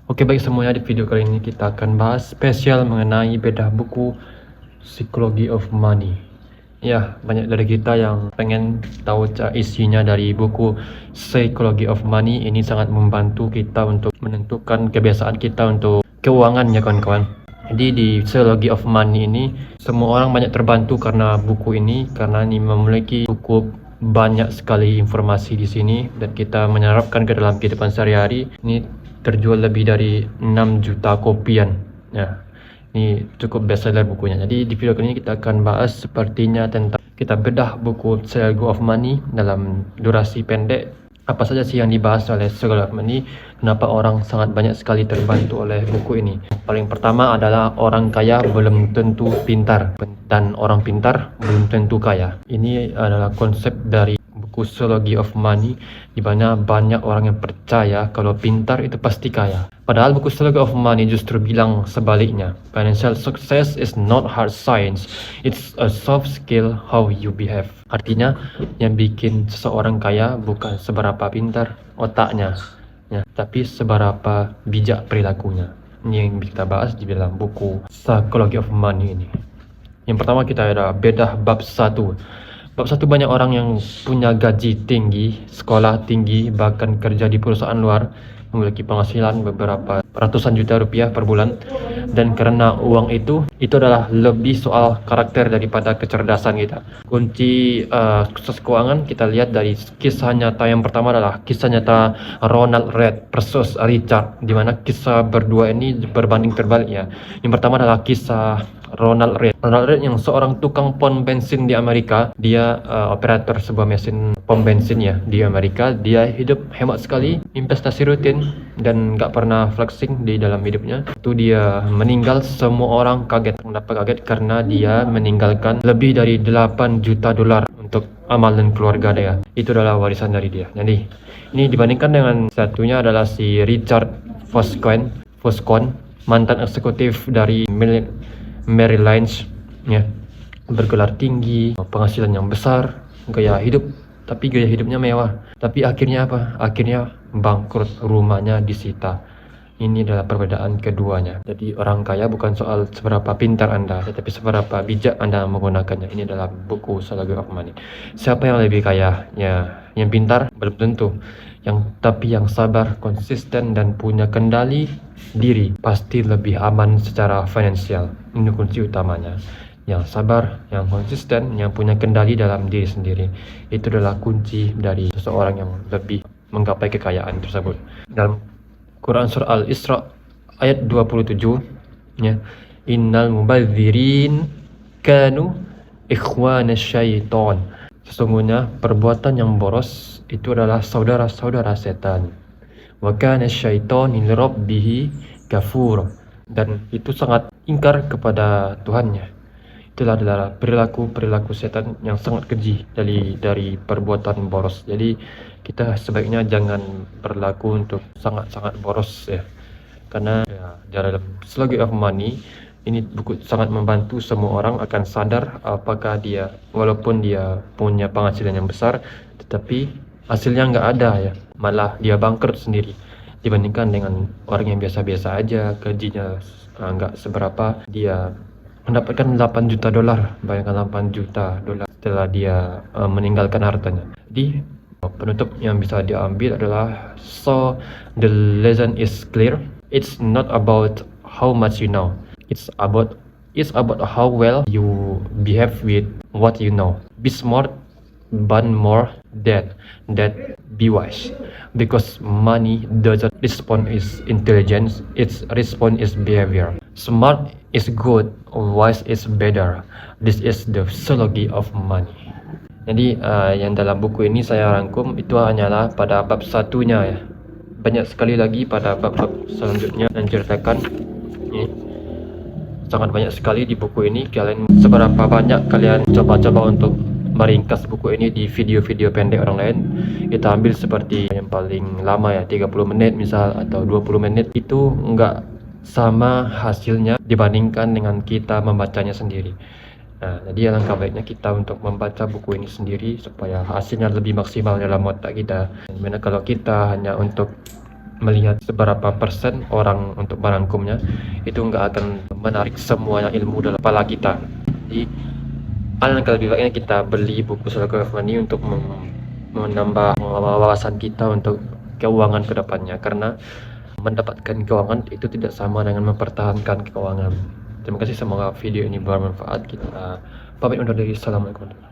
Oke, baik semuanya, di video kali ini kita akan bahas spesial mengenai bedah buku Psychology of Money. Ya, banyak dari kita yang pengen tahu isinya dari buku Psychology of Money. Ini sangat membantu kita untuk menentukan kebiasaan kita untuk keuangan ya kawan-kawan. Jadi di Psychology of Money ini semua orang banyak terbantu karena buku ini, karena ini memiliki cukup banyak sekali informasi di sini dan kita menyerapkan ke dalam kehidupan sehari-hari. Ini terjual lebih dari 6 juta kopian ya. Ini cukup bestseller bukunya. Jadi di video kali ini kita akan bahas sepertinya tentang kita bedah buku Psychology of Money dalam durasi pendek. Apa saja sih yang dibahas oleh Psychology of Money? Kenapa orang sangat banyak sekali terbantu oleh buku ini? Paling pertama adalah orang kaya belum tentu pintar dan orang pintar belum tentu kaya. Ini adalah konsep dari buku Psychology of Money, di mana banyak orang yang percaya kalau pintar itu pasti kaya. Padahal buku Psychology of Money justru bilang sebaliknya. Financial success is not hard science, it's a soft skill how you behave. Artinya yang bikin seseorang kaya bukan seberapa pintar otaknya ya, tapi seberapa bijak perilakunya. Ini yang kita bahas di dalam buku Psychology of Money ini. Yang pertama kita ada bedah bab 1. Bab 1, banyak orang yang punya gaji tinggi, sekolah tinggi, bahkan kerja di perusahaan luar, memiliki penghasilan beberapa ratusan juta rupiah per bulan, dan karena uang itu adalah lebih soal karakter daripada kecerdasan kita. Kunci sukses keuangan kita lihat dari kisah nyata. Yang pertama adalah kisah nyata Ronald Reagan versus Richard, di mana kisah berdua ini berbanding terbalik ya. Yang pertama adalah kisah Ronald Reagan. Ronald Reagan yang seorang tukang pom bensin di Amerika. Dia operator sebuah mesin pom bensin ya di Amerika. Dia hidup hemat sekali, investasi rutin, dan nggak pernah flexing di dalam hidupnya. Itu dia meninggal, semua orang kaget. Kenapa kaget? Karena dia meninggalkan lebih dari 8 juta dolar untuk amal dan keluarga dia. Itu adalah warisan dari dia. Jadi ini dibandingkan dengan satunya adalah si Richard Foscon, mantan eksekutif dari Merrill Lynch ya, bergelar tinggi, penghasilan yang besar, gaya hidupnya mewah. Tapi akhirnya apa? Akhirnya bangkrut, rumahnya disita. Ini adalah perbedaan keduanya. Jadi orang kaya bukan soal seberapa pintar Anda, tetapi seberapa bijak Anda menggunakannya. Ini adalah buku Psychology of Money. Siapa yang lebih kaya? Ya, yang pintar belum tentu. Tapi yang sabar, konsisten, dan punya kendali diri pasti lebih aman secara finansial. Ini kunci utamanya. Yang sabar, yang konsisten, yang punya kendali dalam diri sendiri, itu adalah kunci dari seseorang yang lebih menggapai kekayaan tersebut. Dalam Quran surah Al-Isra ayat 27 ya, innal mubadzirin kanu ikhwana syaiton. Sesungguhnya perbuatan yang boros itu adalah saudara-saudara setan. Wa kana syaitanu lirabbihi kafur, dan itu sangat ingkar kepada Tuhannya. Itulah adalah perilaku setan yang sangat keji dari perbuatan boros. Jadi kita sebaiknya jangan berlaku untuk sangat-sangat boros ya. Karena ya, dalam Psychology of Money ini buku sangat membantu semua orang akan sadar apakah dia, walaupun dia punya penghasilan yang besar, tetapi hasilnya nggak ada ya, malah dia bangkrut sendiri dibandingkan dengan orang yang biasa-biasa aja, gajinya nggak seberapa, dia mendapatkan 8 juta dolar. Bayangkan 8 juta dolar setelah dia meninggalkan hartanya. Jadi penutup yang bisa diambil adalah, so the lesson is clear. It's not about how much you know. It's about how well you behave with what you know. Be smart, but more than that, be wise. Because money doesn't respond is intelligence, its respond is behavior. Smart is good, wise is better. This is the Psychology of Money. Jadi yang dalam buku ini saya rangkum itu hanyalah pada bab satunya ya. Banyak sekali lagi pada bab-bab selanjutnya dan ceritakan ini. Sangat banyak sekali di buku ini. Seberapa banyak kalian coba-coba untuk meringkas buku ini di video-video pendek orang lain. Kita ambil seperti yang paling lama ya, 30 menit misal atau 20 menit. Itu enggak sama hasilnya dibandingkan dengan kita membacanya sendiri. Nah, jadi alangkah baiknya kita untuk membaca buku ini sendiri supaya hasilnya lebih maksimal dalam otak kita. Dimana kalau kita hanya untuk melihat seberapa persen orang untuk merangkumnya, itu nggak akan menarik semuanya ilmu dalam kepala kita. Jadi alangkah lebih baiknya kita beli buku Circle of Money untuk menambah wawasan kita untuk keuangan ke depannya, karena mendapatkan keuangan itu tidak sama dengan mempertahankan keuangan. Terima kasih, semoga video ini bermanfaat. Kita pamit undur diri. Assalamualaikum.